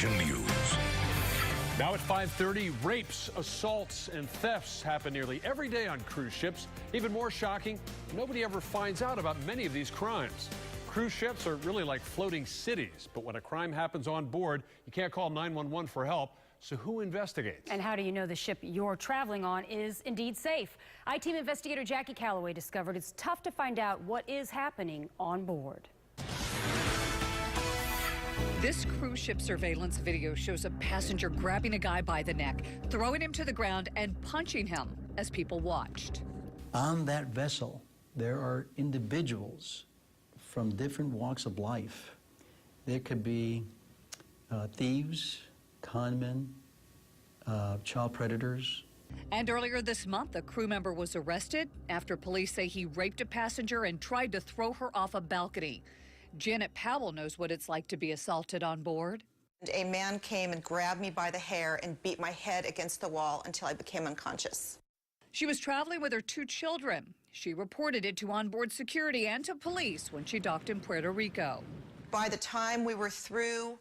Action News. Now at 5:30, rapes, assaults, and thefts happen nearly every day on cruise ships. Even more shocking, nobody ever finds out about many of these crimes. Cruise ships are really like floating cities, but when a crime happens on board, you can't call 911 for help. So who investigates? And how do you know the ship you're traveling on is indeed safe? I-Team investigator Jackie Calloway discovered it's tough to find out what is happening on board. This cruise ship surveillance video shows a passenger grabbing a guy by the neck, throwing him to the ground and punching him as people watched. On that vessel, there are individuals from different walks of life. There could be thieves, conmen, child predators. And earlier this month, a crew member was arrested after police say he raped a passenger and tried to throw her off a balcony. Janet Powell knows what it's like to be assaulted on board. A man came and grabbed me by the hair and beat my head against the wall until I became unconscious. She was traveling with her 2 children. She reported it to onboard security and to police when she docked in Puerto Rico. By the time we were through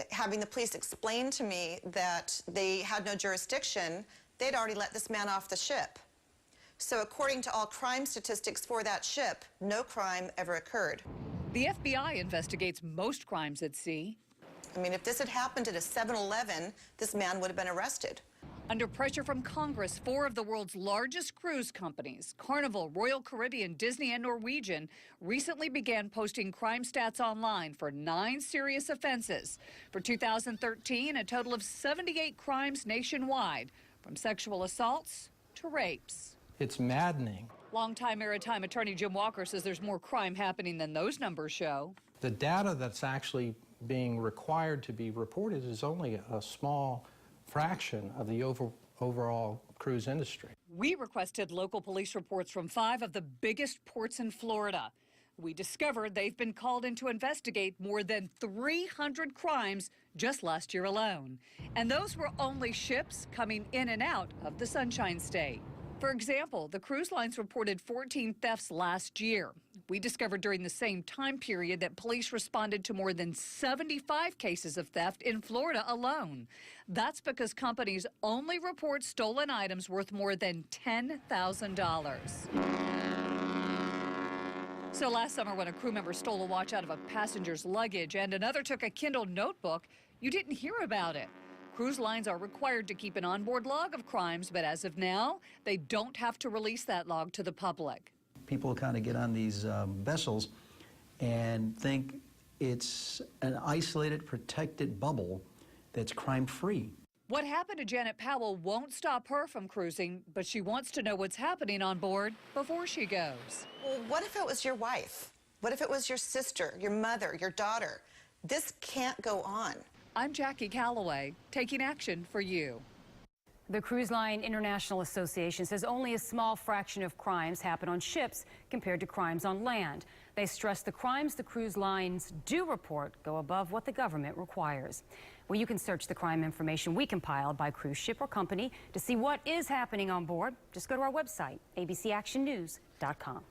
having the police explain to me that they had no jurisdiction, they'd already let this man off the ship. So according to all crime statistics for that ship, no crime ever occurred. The FBI investigates most crimes at sea. I mean, if this had happened at a 7-Eleven, this man would have been arrested. Under pressure from Congress, 4 of the world's largest cruise companies, Carnival, Royal Caribbean, Disney, and Norwegian, recently began posting crime stats online for 9 serious offenses. For 2013, a total of 78 crimes nationwide, from sexual assaults to rapes. It's maddening. Longtime maritime attorney Jim Walker says there's more crime happening than those numbers show. The data that's actually being required to be reported is only a small fraction of the overall cruise industry. We requested local police reports from 5 of the biggest ports in Florida. We discovered they've been called in to investigate more than 300 crimes just last year alone. And those were only ships coming in and out of the Sunshine State. For example, the cruise lines reported 14 thefts last year. We discovered during the same time period that police responded to more than 75 cases of theft in Florida alone. That's because companies only report stolen items worth more than $10,000. So last summer, when a crew member stole a watch out of a passenger's luggage and another took a Kindle notebook, you didn't hear about it. Cruise lines are required to keep an onboard log of crimes, but as of now, they don't have to release that log to the public. People kind of get on these vessels and think it's an isolated, protected bubble that's crime-free. What happened to Janet Powell won't stop her from cruising, but she wants to know what's happening on board before she goes. Well, what if it was your wife? What if it was your sister, your mother, your daughter? This can't go on. I'm Jackie Calloway, taking action for you. The Cruise Line International Association says only a small fraction of crimes happen on ships compared to crimes on land. They stress the crimes the cruise lines do report go above what the government requires. Well, you can search the crime information we compiled by cruise ship or company to see what is happening on board. Just go to our website, abcactionnews.com.